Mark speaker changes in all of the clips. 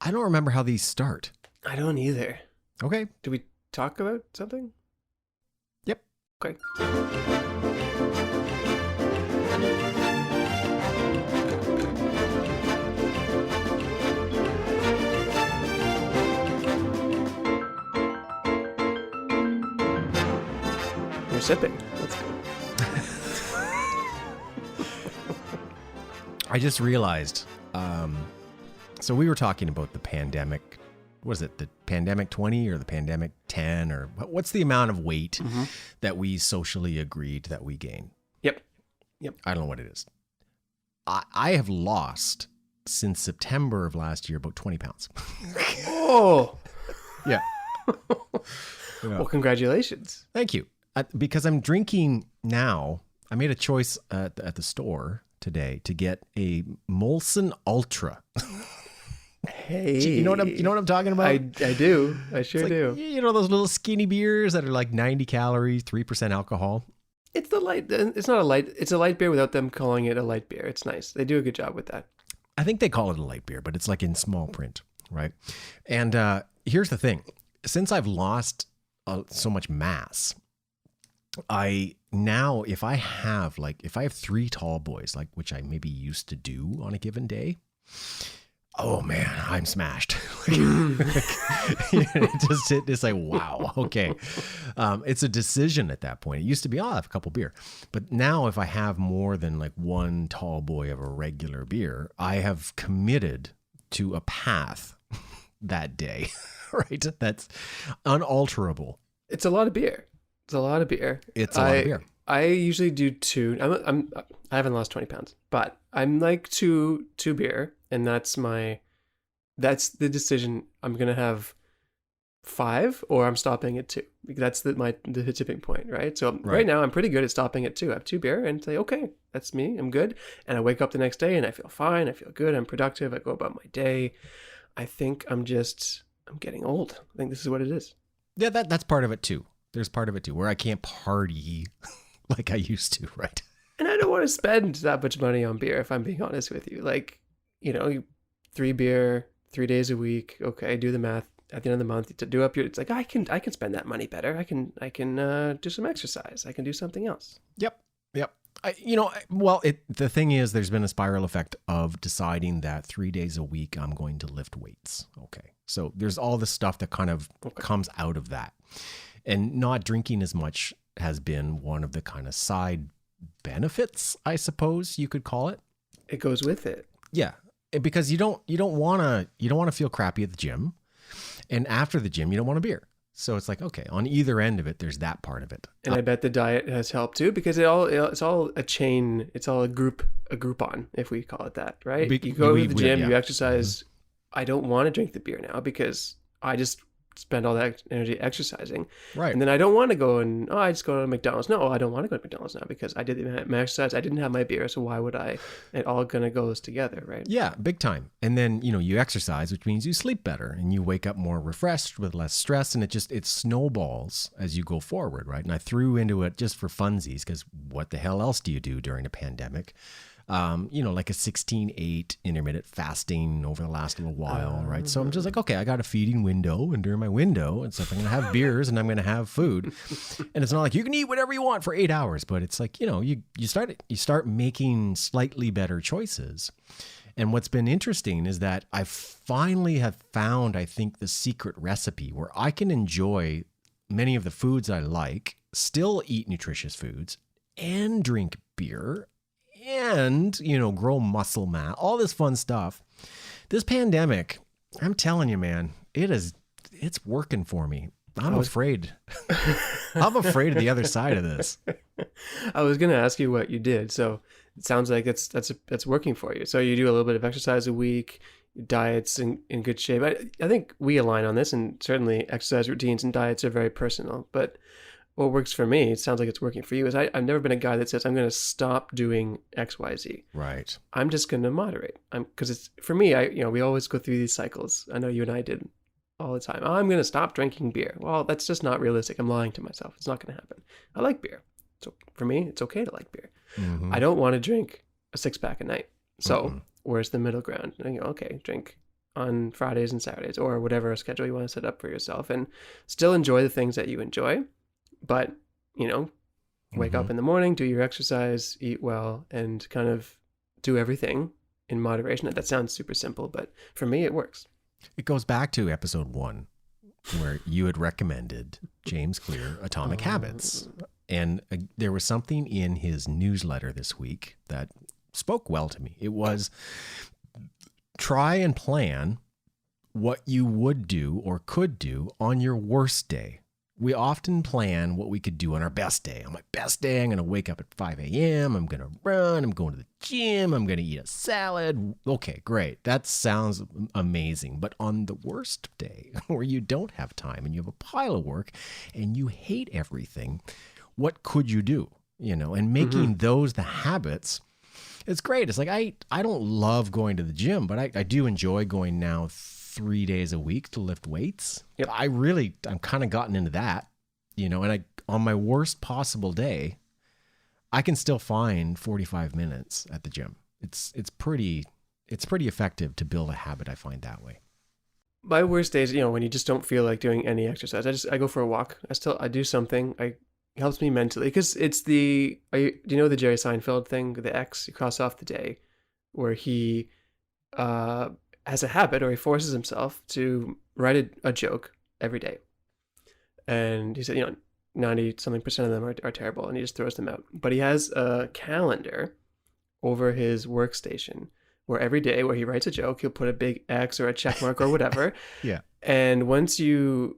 Speaker 1: I don't remember how these start.
Speaker 2: I don't either.
Speaker 1: Okay.
Speaker 2: Do we talk about something?
Speaker 1: Yep.
Speaker 2: Okay. You're sipping. Let's go.
Speaker 1: I just realized, so we were talking about the pandemic. Was it the pandemic 20 or the pandemic 10 or what's the amount of weight that we socially agreed that we gain?
Speaker 2: Yep.
Speaker 1: I don't know what it is. I have lost since September of last year about 20 pounds.
Speaker 2: Oh.
Speaker 1: Yeah.
Speaker 2: Well, congratulations.
Speaker 1: Thank you. Because I'm drinking now, I made a choice at the store today to get a Molson Ultra.
Speaker 2: Hey,
Speaker 1: you know what I'm talking about?
Speaker 2: I do. I sure do.
Speaker 1: You know those little skinny beers that are like 90 calories, 3% alcohol.
Speaker 2: It's the light. It's not a light. It's a light beer without them calling it a light beer. It's nice. They do a good job with that.
Speaker 1: I think they call it a light beer, but it's like in small print, right? And here's the thing: since I've lost so much mass, if I have 3 tall boys, like which I maybe used to do on a given day, oh man, I'm smashed. It's like, wow, okay. It's a decision at that point. It used to be, I'll have a couple beer. But now if I have more than like 1 tall boy of a regular beer, I have committed to a path that day, right? That's unalterable.
Speaker 2: It's a lot of beer. It's a lot of beer. I usually do 2. I haven't lost 20 pounds, but I'm like two beer, and that's the decision. I'm gonna have 5, or I'm stopping at 2. That's the tipping point, right? So right now I'm pretty good at stopping at 2. I have 2 beer and say, okay, that's me. I'm good, and I wake up the next day and I feel fine. I feel good. I'm productive. I go about my day. I think I'm getting old. I think this is what it is.
Speaker 1: Yeah, that's part of it too. There's part of it too, where I can't party like I used to, right?
Speaker 2: And I don't want to spend that much money on beer, if I'm being honest with you. Like, 3 beer, 3 days a week. Okay, do the math. At the end of the month, to do up it's like I can spend that money better. I can do some exercise. I can do something else.
Speaker 1: Yep. The thing is, there's been a spiral effect of deciding that 3 days a week I'm going to lift weights. Okay, so there's all this stuff that kind of comes out of that. And not drinking as much has been one of the kind of side benefits, I suppose you could call it.
Speaker 2: It goes with it.
Speaker 1: Yeah, because you don't want to feel crappy at the gym, and after the gym you don't want a beer. So it's like, okay, on either end of it, there's that part of it.
Speaker 2: And I bet the diet has helped too, because it's all a chain. It's all a Groupon, if we call it that, right? You go to the gym, you exercise. Mm-hmm. I don't want to drink the beer now because I just spend all that energy exercising. Right. And then I don't want to go I just go to McDonald's. No, I don't want to go to McDonald's now because I did my exercise. I didn't have my beer. So why would I? It all kind of goes together, right?
Speaker 1: Yeah, big time. And then, you exercise, which means you sleep better and you wake up more refreshed with less stress. And it snowballs as you go forward, right? And I threw into it just for funsies because what the hell else do you do during a pandemic? Like a 16/8 intermittent fasting over the last little while, right? So I'm just like, okay, I got a feeding window, and during my window, it's like I'm going to have beers and I'm going to have food. And it's not like you can eat whatever you want for 8 hours, but it's like, you start making slightly better choices. And what's been interesting is that I finally have found, I think, the secret recipe where I can enjoy many of the foods I like, still eat nutritious foods, and drink beer, and, grow muscle mass, all this fun stuff. This pandemic, I'm telling you, man, it's working for me. I'm afraid. I'm afraid of the other side of this.
Speaker 2: I was going to ask you what you did. So it sounds like that's working for you. So you do a little bit of exercise a week, diet's in good shape. I think we align on this, and certainly exercise routines and diets are very personal. But what works for me, it sounds like it's working for you, is I've never been a guy that says I'm going to stop doing X, Y, Z.
Speaker 1: Right.
Speaker 2: I'm just going to moderate. Because it's for me, we always go through these cycles. I know you and I did all the time. I'm going to stop drinking beer. Well, that's just not realistic. I'm lying to myself. It's not going to happen. I like beer. So for me, it's okay to like beer. Mm-hmm. I don't want to drink a 6-pack a night. So where's the middle ground? Okay, drink on Fridays and Saturdays, or whatever schedule you want to set up for yourself, and still enjoy the things that you enjoy. But, wake up in the morning, do your exercise, eat well, and kind of do everything in moderation. That sounds super simple, but for me, it works.
Speaker 1: It goes back to episode 1, where you had recommended James Clear Atomic Habits. And there was something in his newsletter this week that spoke well to me. It was, try and plan what you would do or could do on your worst day. We often plan what we could do on our best day. On my best day, I'm going to wake up at 5 a.m. I'm going to run. I'm going to the gym. I'm going to eat a salad. Okay, great. That sounds amazing. But on the worst day, where you don't have time and you have a pile of work and you hate everything, what could you do? And making those the habits, it's great. It's like, I don't love going to the gym, but I do enjoy going now 3 days a week to lift weights.
Speaker 2: Yep.
Speaker 1: I'm kind of gotten into that, and on my worst possible day, I can still find 45 minutes at the gym. It's pretty effective to build a habit, I find, that way.
Speaker 2: My worst days, when you just don't feel like doing any exercise, I go for a walk. I do something. It helps me mentally, because it's do you know the Jerry Seinfeld thing, the X, you cross off the day, where he has a habit, or he forces himself to write a joke every day. And he said, 90-something% of them are terrible, and he just throws them out. But he has a calendar over his workstation where every day where he writes a joke, he'll put a big X or a check mark or whatever.
Speaker 1: Yeah.
Speaker 2: And once you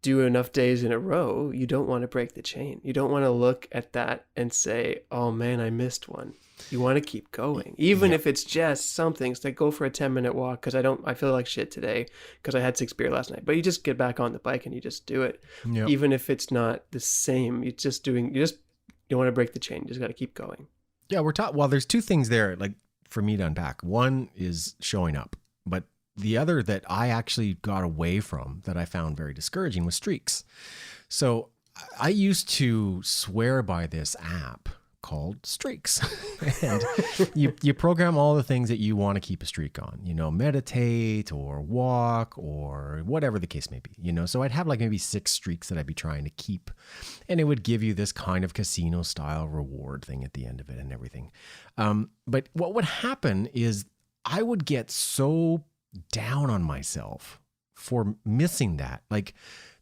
Speaker 2: do enough days in a row, you don't want to break the chain. You don't want to look at that and say, oh man, I missed one. You want to keep going, even if it's just something. It's like, go for a 10-minute walk because I feel like shit today because I had 6 beer last night. But you just get back on the bike and you just do it. Yep. Even if it's not the same, you don't want to break the chain. You just got to keep going.
Speaker 1: Yeah, well, there's 2 things there, like, for me to unpack. One is showing up, but the other that I actually got away from that I found very discouraging was streaks. So I used to swear by this app called Streaks. And you program all the things that you want to keep a streak on, meditate or walk or whatever the case may be, so I'd have like maybe 6 streaks that I'd be trying to keep, and it would give you this kind of casino style reward thing at the end of it and everything. But what would happen is I would get so down on myself for missing that. Like,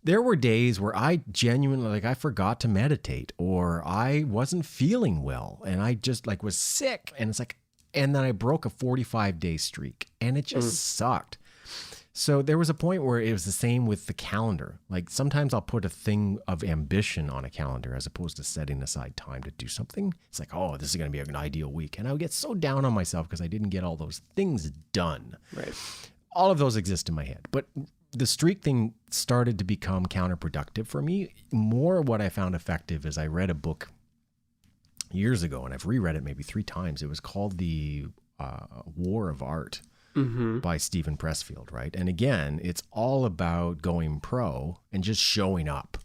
Speaker 1: there were days where I genuinely, I forgot to meditate, or I wasn't feeling well and I just was sick, and and then I broke a 45-day streak and it just sucked. So there was a point where it was the same with the calendar. Like, sometimes I'll put a thing of ambition on a calendar as opposed to setting aside time to do something. It's like, oh, this is going to be an ideal week. And I would get so down on myself because I didn't get all those things done.
Speaker 2: Right.
Speaker 1: All of those exist in my head. But the streak thing started to become counterproductive for me. More what I found effective is I read a book years ago, and I've reread it maybe 3 times. It was called The War of Art by Stephen Pressfield, right? And again, it's all about going pro and just showing up,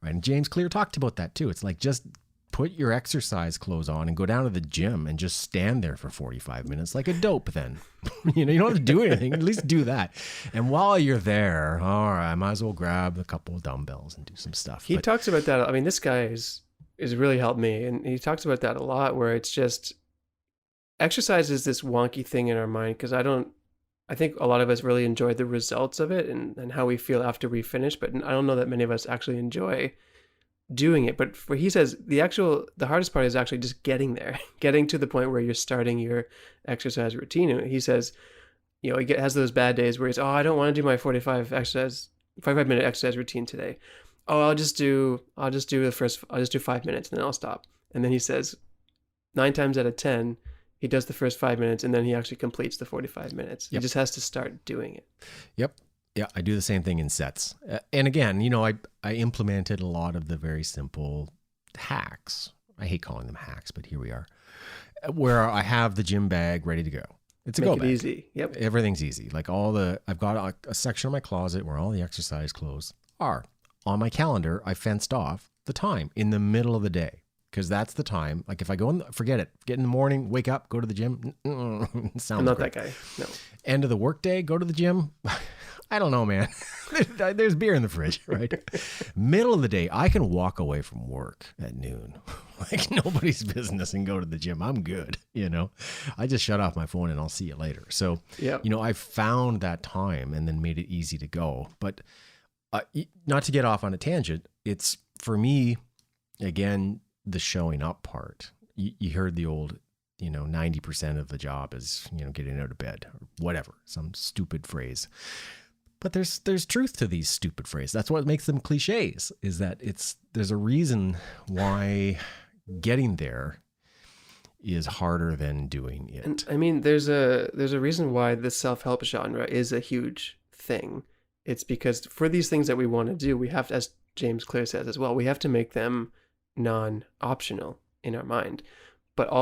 Speaker 1: right? And James Clear talked about that too. It's like, just put your exercise clothes on and go down to the gym and just stand there for 45 minutes like a dope then. You don't have to do anything. At least do that. And while you're there, all right, I might as well grab a couple of dumbbells and do some stuff.
Speaker 2: He talks about that. I mean, this guy is really helped me. And he talks about that a lot, where it's just, exercise is this wonky thing in our mind, because I think a lot of us really enjoy the results of it and how we feel after we finish, but I don't know that many of us actually enjoy doing it. But he says the hardest part is actually just getting there, getting to the point where you're starting your exercise routine. And he says, he has those bad days where he's, I don't want to do my 45-minute exercise routine today. I'll just do 5 minutes and then I'll stop. And then he says 9 times out of 10, he does the first 5 minutes and then he actually completes the 45 minutes. Yep. He just has to start doing it.
Speaker 1: Yep. Yeah, I do the same thing in sets. And again, I implemented a lot of the very simple hacks. I hate calling them hacks, but here we are, where I have the gym bag ready to go. It's a go bag. Make it
Speaker 2: easy. Yep.
Speaker 1: Everything's easy. Like I've got a section of my closet where all the exercise clothes are. On my calendar, I fenced off the time in the middle of the day. because that's the time. Like if I go in, forget it. Get in the morning, wake up, go to the gym. Sounds
Speaker 2: I'm not
Speaker 1: great.
Speaker 2: that guy. No.
Speaker 1: End of the workday, go to the gym. I don't know, man. There's beer in the fridge, right? Middle of the day, I can walk away from work at noon, like nobody's business, and go to the gym. I'm good, I just shut off my phone and I'll see you later. So, I found that time and then made it easy to go. But not to get off on a tangent, it's for me, again, the showing up part. You heard the old, 90% of the job is, getting out of bed or whatever, some stupid phrase. But there's truth to these stupid phrases. That's what makes them cliches, is that there's a reason why getting there is harder than doing it.
Speaker 2: And I mean, there's a reason why the self-help genre is a huge thing. It's because for these things that we want to do, we have to, as James Clear says as well, we have to make them non-optional in our mind. But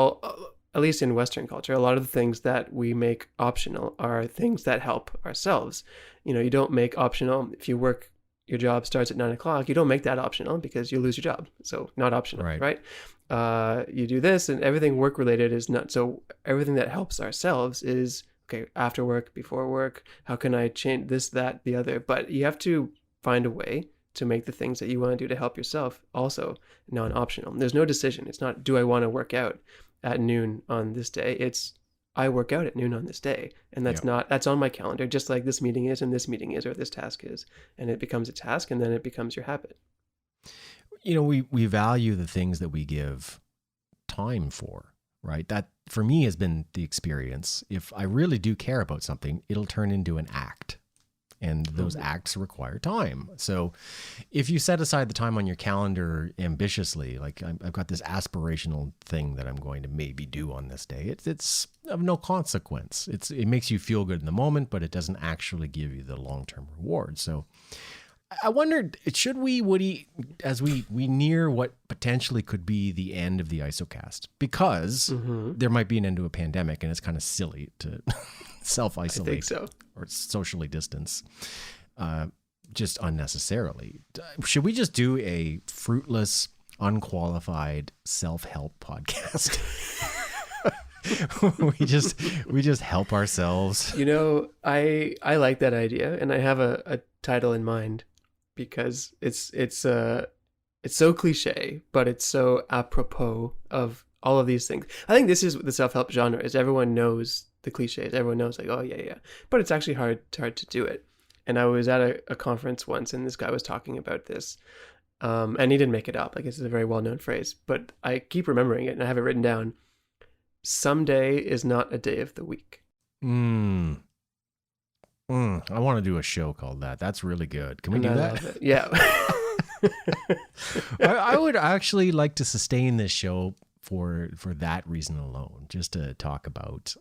Speaker 2: at least in Western culture, a lot of the things that we make optional are things that help ourselves. You don't make optional, if your job starts at 9:00, you don't make that optional because you lose your job. So not optional, right? You do this, and everything work related is not. So everything that helps ourselves is, okay, after work, before work, how can I change this, that, the other? But you have to find a way to make the things that you want to do to help yourself also non-optional. There's no decision. It's not, do I want to work out at noon on this day? It's, I work out at noon on this day. And that's on my calendar, just like this meeting is, and this meeting is, or this task is. And it becomes a task, and then it becomes your habit.
Speaker 1: We value the things that we give time for, right? That for me has been the experience. If I really do care about something, it'll turn into an act. And those acts require time. So if you set aside the time on your calendar ambitiously, like I've got this aspirational thing that I'm going to maybe do on this day, it's of no consequence. It makes you feel good in the moment, but it doesn't actually give you the long-term reward. So I wondered, should we, Woody, as we near what potentially could be the end of the IsoCast, because there might be an end to a pandemic and it's kind of silly to self-isolate,
Speaker 2: I think so,
Speaker 1: or socially distance, just unnecessarily. Should we just do a fruitless, unqualified self-help podcast? we just help ourselves.
Speaker 2: I like that idea, and I have a title in mind because it's so cliche, but it's so apropos of all of these things. I think this is the self-help genre, is everyone knows the cliches. Everyone knows, like, oh yeah, but it's actually hard to do it. And I was at a conference once, and this guy was talking about this, and he didn't make it up. Like, it's a very well-known phrase, but I keep remembering it, and I have it written down. Someday is not a day of the week.
Speaker 1: I want to do a show called that. That's really good. Can we do that?
Speaker 2: Yeah.
Speaker 1: I would actually like to sustain this show for that reason alone, just to talk about,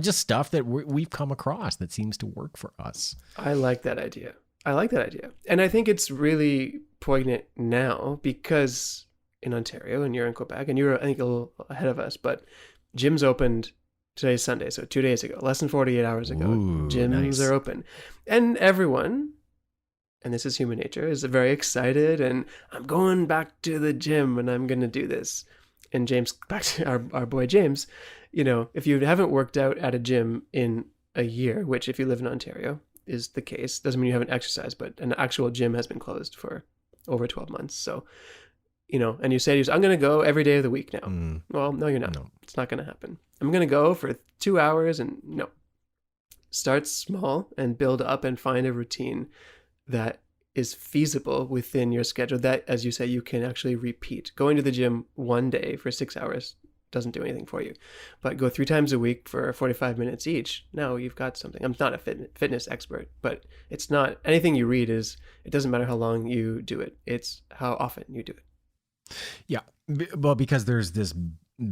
Speaker 1: just stuff that we've come across that seems to work for us.
Speaker 2: I like that idea. And I think it's really poignant now because in Ontario, and you're in Quebec, and you're, I think, a little ahead of us, but gyms opened. Today's Sunday, so 2 days ago, less than 48 hours ago.
Speaker 1: Ooh,
Speaker 2: gyms
Speaker 1: nice.
Speaker 2: are open. And everyone, and this is human nature, is very excited, and I'm going back to the gym and I'm going to do this. And James, back to our boy James, if you haven't worked out at a gym in a year, which if you live in Ontario is the case, doesn't mean you haven't exercised, but an actual gym has been closed for over 12 months. So, and you say, I'm going to go every day of the week now. Well, no, you're not.
Speaker 1: No.
Speaker 2: It's not going to happen. I'm going to go for 2 hours, and no. Start small and build up and find a routine that is feasible within your schedule that, as you say, you can actually repeat. Going to the gym one day for 6 hours doesn't do anything for you, but go 3 times a week for 45 minutes each. Now you've got something. I'm not a fitness expert, but it's not, anything you read it doesn't matter how long you do it. It's how often you do it.
Speaker 1: Yeah. Well, because there's this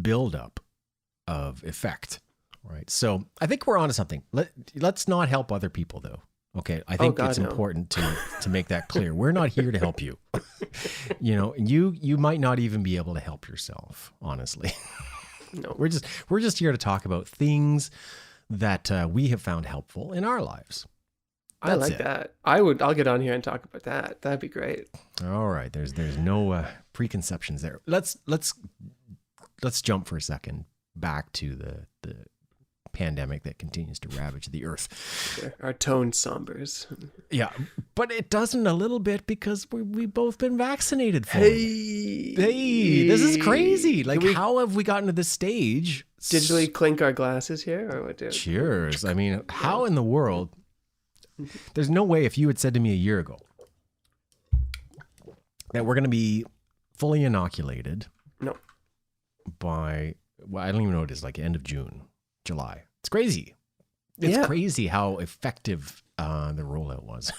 Speaker 1: buildup of effect, right? So I think we're onto something. Let's not help other people, though. Okay, I think it's important to make that clear. We're not here to help you. You might not even be able to help yourself, honestly.
Speaker 2: No,
Speaker 1: we're just here to talk about things that we have found helpful in our lives.
Speaker 2: I like that. I'll get on here and talk about that. That'd be great.
Speaker 1: All right. There's no preconceptions there. Let's jump for a second back to the pandemic that continues to ravage the earth.
Speaker 2: Our tone sombers.
Speaker 1: Yeah, but it doesn't a little bit because we've both been vaccinated for
Speaker 2: it.
Speaker 1: Hey, this is crazy. Like, how have we gotten to this stage?
Speaker 2: Digitally clink our glasses here, or what?
Speaker 1: Cheers. I mean, how in the world? There's no way if you had said to me a year ago that we're going to be fully inoculated.
Speaker 2: No.
Speaker 1: By, well, I don't even know what it is, like end of June, July. It's crazy. It's crazy how effective the rollout was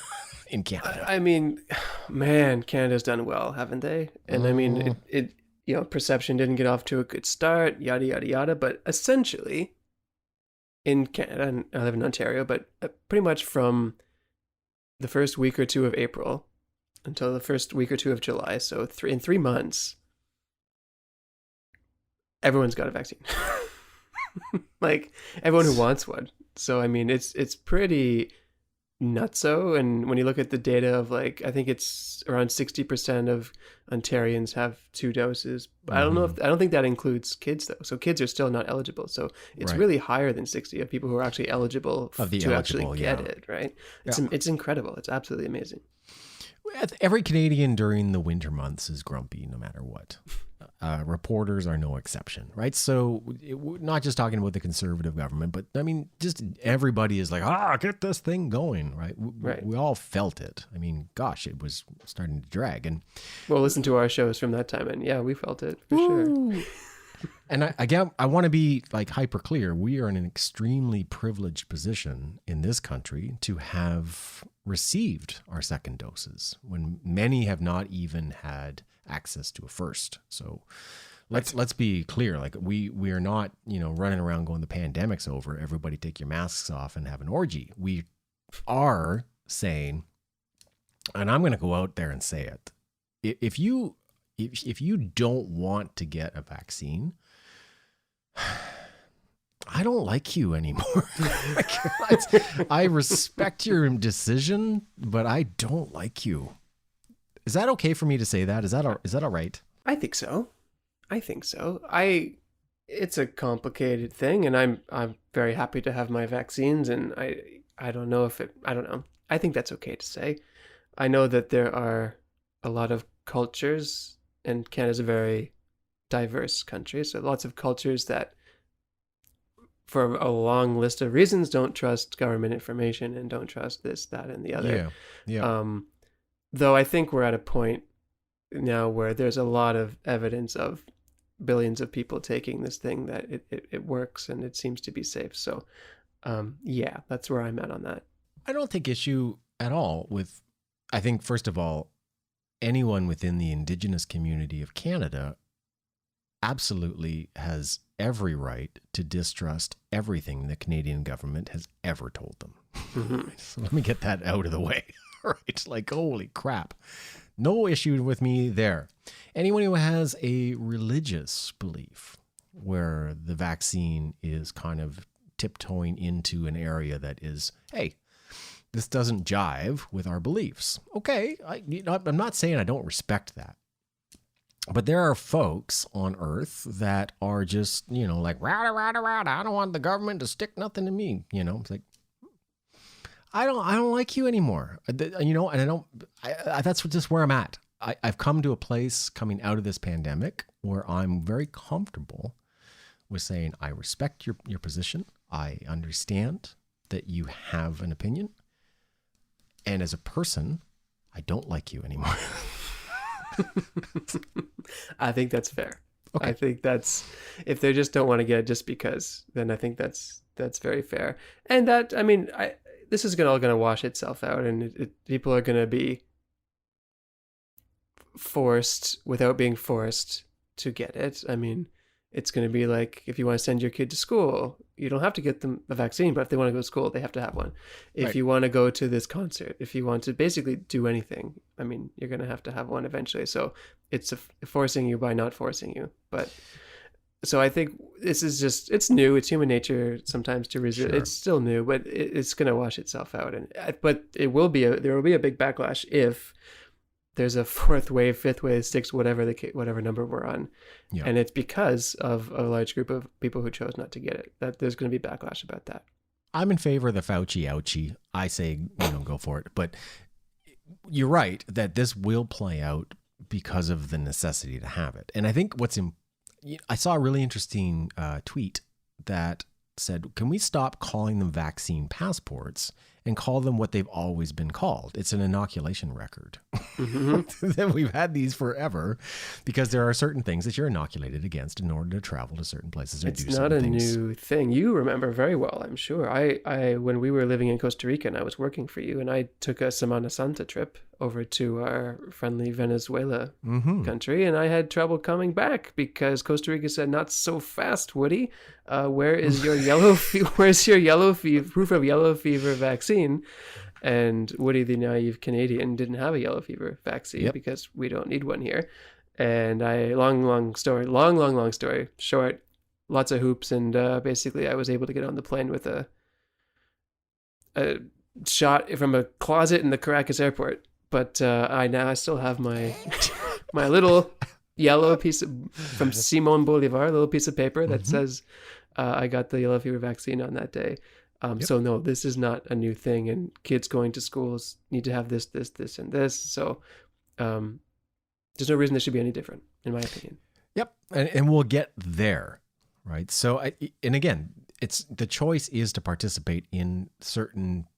Speaker 1: in Canada.
Speaker 2: I mean, man, Canada's done well, haven't they? And I mean, it perception didn't get off to a good start, yada, yada, yada. But essentially, in Canada, and I live in Ontario, but pretty much from the first week or two of April until the first week or two of July, so in 3 months, everyone's got a vaccine. Like, everyone who wants one. So, I mean, it's pretty nutso. And when you look at the data of, like, I think it's around 60% of Ontarians have 2 doses. I don't think that includes kids, though. So kids are still not eligible. So it's really higher than 60 of people who are actually eligible to actually get it, right? It's incredible. It's absolutely amazing.
Speaker 1: Every Canadian during the winter months is grumpy no matter what. Reporters are no exception, right? So not just talking about the Conservative government, but I mean, just everybody is like, get this thing going, right? We all felt it. I mean, gosh, it was starting to drag. And
Speaker 2: well, listen to our shows from that time, and yeah, we felt it for sure.
Speaker 1: And I want to be like hyper clear. We are in an extremely privileged position in this country to have received our second doses when many have not even had access to a first. So let's be clear. Like we are not, running around going the pandemic's over. Everybody take your masks off and have an orgy. We are saying, and I'm going to go out there and say it. If you don't want to get a vaccine, I don't like you anymore. I respect your decision, but I don't like you. Is that okay for me to say that? Is that all right?
Speaker 2: I think so. It's a complicated thing, and I'm very happy to have my vaccines, and I don't know. I think that's okay to say. I know that there are a lot of cultures, and Canada's a very diverse country, so lots of cultures that, for a long list of reasons, don't trust government information and don't trust this, that, and the other.
Speaker 1: Yeah.
Speaker 2: Though I think we're at a point now where there's a lot of evidence of billions of people taking this thing that it works and it seems to be safe. So, that's where I'm at on that.
Speaker 1: I don't think issue at all with, I think, first of all, anyone within the Indigenous community of Canada absolutely has every right to distrust everything the Canadian government has ever told them. Mm-hmm. So let me get that out of the way. Right? Like, holy crap. No issue with me there. Anyone who has a religious belief where the vaccine is kind of tiptoeing into an area that is, hey, this doesn't jive with our beliefs. Okay, I'm not saying I don't respect that. But there are folks on Earth that are just, like, rah, I don't want the government to stick nothing to me. It's like, I don't like you anymore. And that's just where I'm at. I've come to a place coming out of this pandemic where I'm very comfortable with saying, I respect your position. I understand that you have an opinion. And as a person, I don't like you anymore.
Speaker 2: I think that's fair. Okay. I think that's, if they just don't want to get it just because, then I think that's very fair. And that, I mean, this is all going to wash itself out, and people are going to be forced without being forced to get it. I mean, it's going to be like, if you want to send your kid to school, you don't have to get them a vaccine, but if they want to go to school, they have to have one. If you want to go to this concert, if you want to basically do anything, I mean, you're going to have one eventually. So it's forcing you by not forcing you. But So I think this is just, it's new. It's human nature sometimes to resist. Sure. It's still new, but it's going to wash itself out. But there will be a big backlash if there's a fourth wave, fifth wave, sixth, whatever number we're on. Yeah. And it's because of a large group of people who chose not to get it, that there's going to be backlash about that.
Speaker 1: I'm in favor of the Fauci ouchie. I say, go for it. But you're right that this will play out because of the necessity to have it. And I think I saw a really interesting tweet that said, can we stop calling them vaccine passports and call them what they've always been called? It's an inoculation record. Mm-hmm. We've had these forever because there are certain things that you're inoculated against in order to travel to certain places or do certain things.
Speaker 2: It's not a new thing. You remember very well, I'm sure. I when we were living in Costa Rica and I was working for you, and I took a Semana Santa trip over to our friendly Venezuela country, and I had trouble coming back because Costa Rica said, "Not so fast, Woody. Where is your where's your proof of yellow fever vaccine?" And Woody, the naive Canadian, didn't have a yellow fever vaccine because we don't need one here. And long story short, lots of hoops, and basically I was able to get on the plane with a shot from a closet in the Caracas airport. But I still have my my little yellow piece from Simon Bolivar, a little piece of paper that says I got the yellow fever vaccine on that day. So no, this is not a new thing, and kids going to schools need to have this, and this. So there's no reason this should be any different, in my opinion.
Speaker 1: Yep, and we'll get there, right? So, and again, the choice is to participate in certain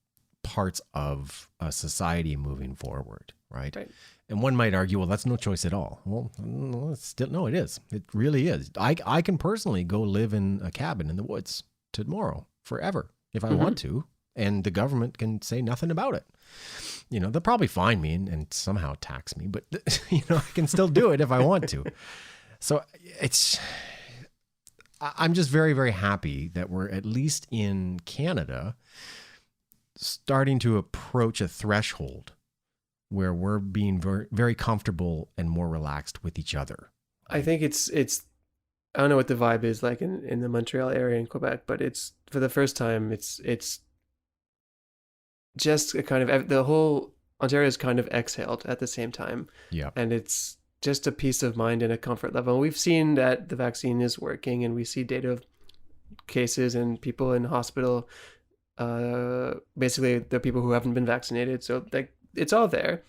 Speaker 1: parts of a society moving forward, right? And one might argue, well, that's no choice at all. Well, no, it is. It really is. I can personally go live in a cabin in the woods tomorrow, forever, if I want to, and the government can say nothing about it. They'll probably fine me and somehow tax me, but I can still do it if I want to. So I'm just very, very happy that we're at least in Canada starting to approach a threshold where we're being very, very comfortable and more relaxed with each other.
Speaker 2: I think it's I don't know what the vibe is like in the Montreal area in Quebec, but it's for the first time it's just a kind of, the whole Ontario is kind of exhaled at the same time.
Speaker 1: Yeah.
Speaker 2: And it's just a peace of mind and a comfort level. We've seen that the vaccine is working, and we see data of cases and people in hospital. Basically the people who haven't been vaccinated. So it's all there.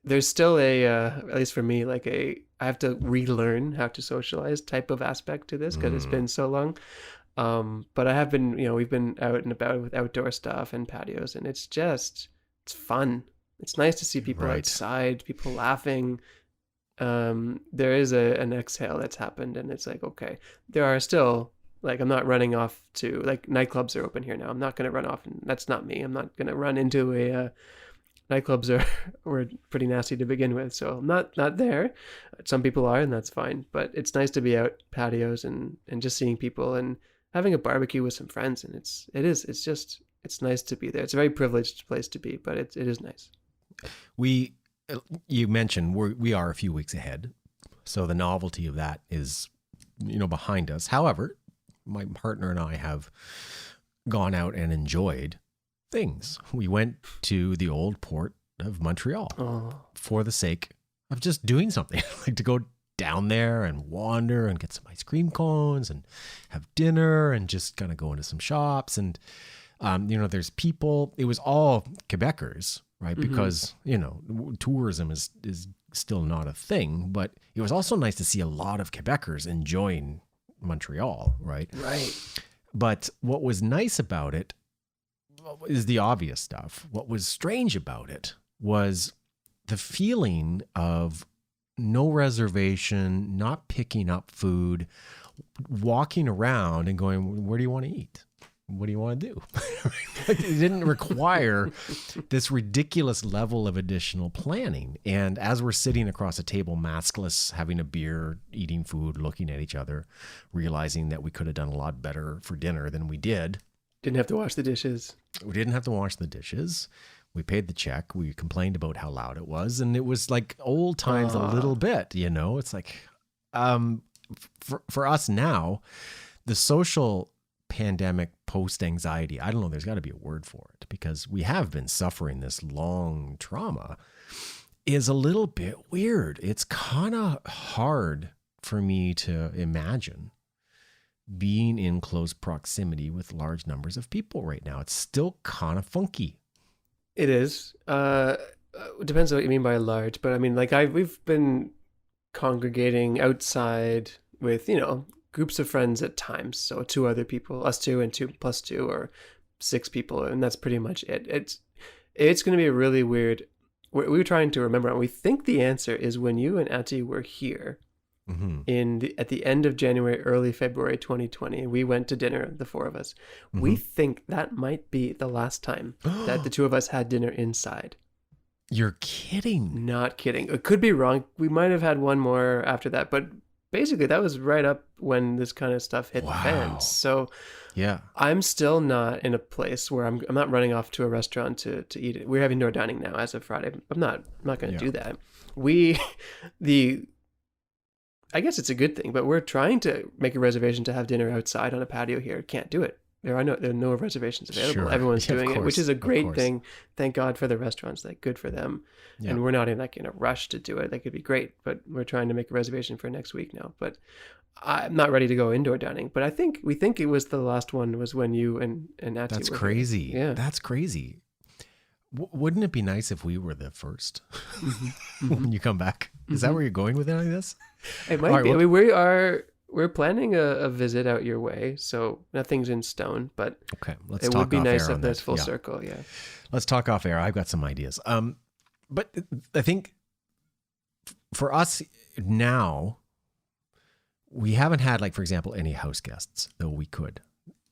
Speaker 2: There's still at least for me, I have to relearn how to socialize type of aspect to this because it's been so long. But I have been, we've been out and about with outdoor stuff and patios, and it's fun. It's nice to see people outside, people laughing. There is an exhale that's happened, and it's like, okay, there are still, I'm not running off to, nightclubs are open here now. I'm not going to run off, and that's not me. I'm not going to run into nightclubs were pretty nasty to begin with, so I'm not there. Some people are, and that's fine. But it's nice to be out patios and just seeing people and having a barbecue with some friends, and it's nice to be there. It's a very privileged place to be, but it is nice.
Speaker 1: You mentioned we are a few weeks ahead, so the novelty of that is behind us. However, my partner and I have gone out and enjoyed things. We went to the old port of Montreal for the sake of just doing something, to go down there and wander and get some ice cream cones and have dinner and just kind of go into some shops. And, there's people, it was all Quebecers, right? Mm-hmm. Because, tourism is still not a thing, but it was also nice to see a lot of Quebecers enjoying Montreal, right?
Speaker 2: Right.
Speaker 1: But what was nice about it is the obvious stuff. What was strange about it was the feeling of no reservation, not picking up food, walking around and going, where do you want to eat? What do you want to do? It didn't require this ridiculous level of additional planning. And as we're sitting across a table, maskless, having a beer, eating food, looking at each other, realizing that we could have done a lot better for dinner than we did.
Speaker 2: Didn't have to wash the dishes.
Speaker 1: We didn't have to wash the dishes. We paid the check. We complained about how loud it was. And it was like old times a little bit, It's like, for us now, the social pandemic post-anxiety, I don't know, there's got to be a word for it, because we have been suffering this long trauma, is a little bit weird. It's kind of hard for me to imagine being in close proximity with large numbers of people right now. It's still kind of funky.
Speaker 2: It is. It depends on what you mean by large, but I mean, like we've been congregating outside with, groups of friends at times. So 2 other people, us 2 and 2 plus 2, or 6 people. And that's pretty much it. It's going to be a really weird. We were trying to remember, and we think the answer is when you and Ati were here at the end of January, early February 2020. We went to dinner, the 4 of us. We think that might be the last time that the 2 of us had dinner inside.
Speaker 1: You're kidding.
Speaker 2: Not kidding. It could be wrong. We might have had one more after that, but basically that was right up when this kind of stuff hit the fans. So
Speaker 1: yeah, I'm
Speaker 2: still not in a place where I'm not running off to a restaurant to eat it. We're having indoor dining now as of Friday. I'm not going to do that. I guess it's a good thing, but we're trying to make a reservation to have dinner outside on a patio here. Can't do it. There are no reservations available.
Speaker 1: Sure.
Speaker 2: Everyone's doing it, which is a great thing. Thank God for the restaurants. Like, good for them. Yeah. And we're not in a rush to do it. Like, it'd be great, but we're trying to make a reservation for next week now. But I'm not ready to go indoor dining. But we think it was the last one was when you and Natty
Speaker 1: That's
Speaker 2: were
Speaker 1: crazy.
Speaker 2: Here. Yeah,
Speaker 1: that's crazy. Wouldn't it be nice if we were the first when you come back? Is that where you're going with any of this?
Speaker 2: It might be. Well, I mean, we're planning a visit out your way, so nothing's in stone, but
Speaker 1: okay,
Speaker 2: it would be nice if there's full circle. Yeah.
Speaker 1: Let's talk off air. I've got some ideas. But I think for us now, we haven't had, like, for example, any house guests, though we could,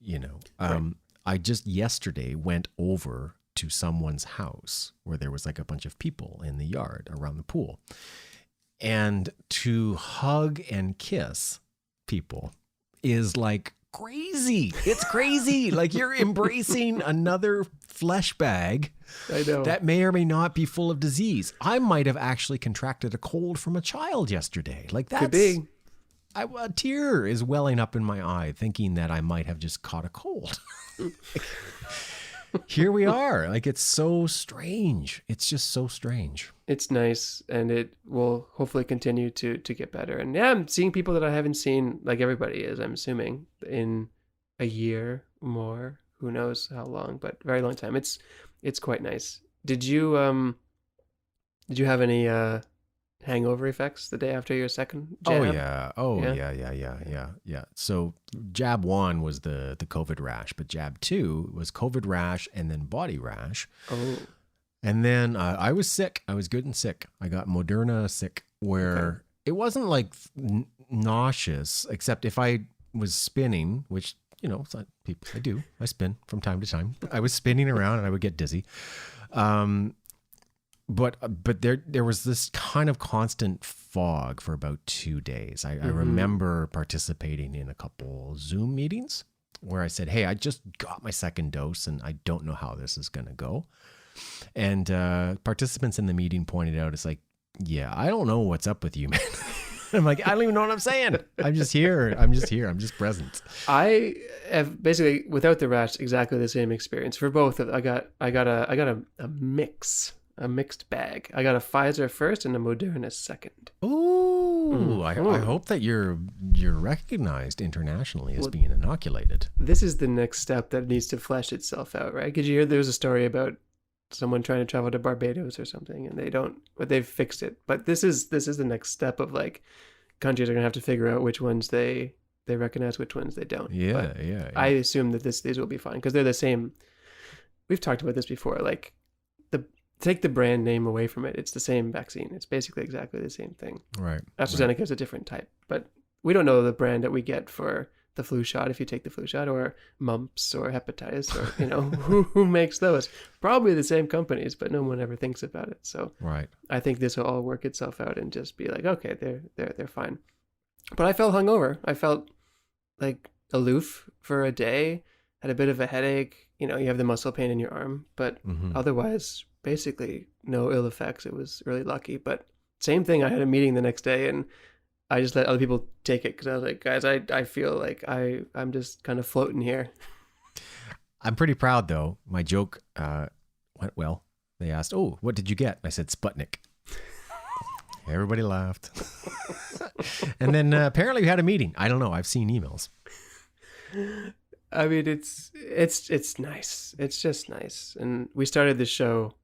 Speaker 1: Right. I just yesterday went over to someone's house where there was like a bunch of people in the yard around the pool, and to hug and kiss people is like crazy. It's crazy. Like, you're embracing another flesh bag.
Speaker 2: I know.
Speaker 1: That may or may not be full of disease. I might have actually contracted a cold from a child yesterday. Like, that's...
Speaker 2: Could be.
Speaker 1: A tear is welling up in my eye thinking that I might have just caught a cold. Here we are. Like, it's so strange. It's just so strange.
Speaker 2: It's nice, and it will hopefully continue to get better. And yeah, I'm seeing people that I haven't seen, like everybody is, I'm assuming, in a year more. Who knows how long, but very long time. It's quite nice. Did you have any hangover effects the day after your second jab?
Speaker 1: Yeah. So jab 1 was the COVID rash, but jab 2 was COVID rash and then body rash.
Speaker 2: Oh.
Speaker 1: And then I was sick. I was good and sick. I got Moderna sick, where it wasn't like nauseous, except if I was spinning, which, it's not people, I spin from time to time. I was spinning around and I would get dizzy. But there was this kind of constant fog for about 2 days. I remember participating in a couple Zoom meetings where I said, hey, I just got my second dose and I don't know how this is going to go. And participants in the meeting pointed out, it's like, yeah, I don't know what's up with you, man. I'm like, I don't even know what I'm saying. I'm just here. I'm just present.
Speaker 2: I have basically, without the rash, exactly the same experience for both. I got a mixed bag. I got a Pfizer first and a Moderna second.
Speaker 1: Ooh, I hope that you're recognized internationally as being inoculated.
Speaker 2: This is the next step that needs to flesh itself out, right? Did you hear there was a story about someone trying to travel to Barbados or something, and they've fixed it. But this is the next step of, like, countries are gonna have to figure out which ones they recognize, which ones they don't.
Speaker 1: Yeah.
Speaker 2: I assume that these will be fine because they're the same. We've talked about this before. Like, take the brand name away from it, it's the same vaccine. It's basically exactly the same thing.
Speaker 1: Right.
Speaker 2: AstraZeneca is a different type, but we don't know the brand that we get for the flu shot if you take the flu shot, or mumps or hepatitis, or who makes those. Probably the same companies, but no one ever thinks about it. So
Speaker 1: right.
Speaker 2: I think this will all work itself out and just be like, okay, they're fine. But I felt hungover. I felt like aloof for a day, had a bit of a headache. You have the muscle pain in your arm, but otherwise basically no ill effects. It was really lucky. But same thing, I had a meeting the next day, and I just let other people take it because I was like, guys, I feel like I'm just kind of floating here.
Speaker 1: I'm pretty proud, though. My joke went well. They asked, "Oh, what did you get?" I said, "Sputnik." Everybody laughed. And then apparently we had a meeting. I don't know. I've seen emails.
Speaker 2: I mean, it's nice. It's just nice. And we started the show,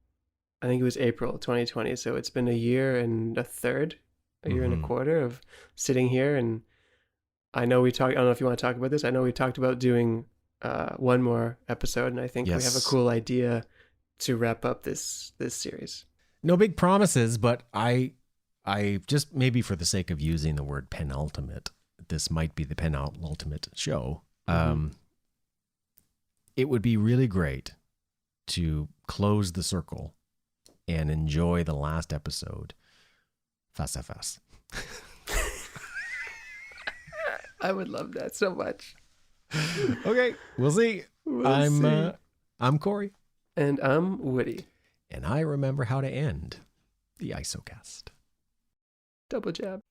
Speaker 2: I think it was April 2020. So it's been a year and a third, a year and a quarter of sitting here. And I know I don't know if you want to talk about this. I know we talked about doing one more episode. And I think we have a cool idea to wrap up this series.
Speaker 1: No big promises, but I just, maybe for the sake of using the word penultimate, this might be the penultimate show. It would be really great to close the circle and enjoy the last episode face à face.
Speaker 2: I would love that so much.
Speaker 1: Okay, we'll see. I'm Corey.
Speaker 2: And I'm Woody.
Speaker 1: And I remember how to end the IsoCast.
Speaker 2: Double jab.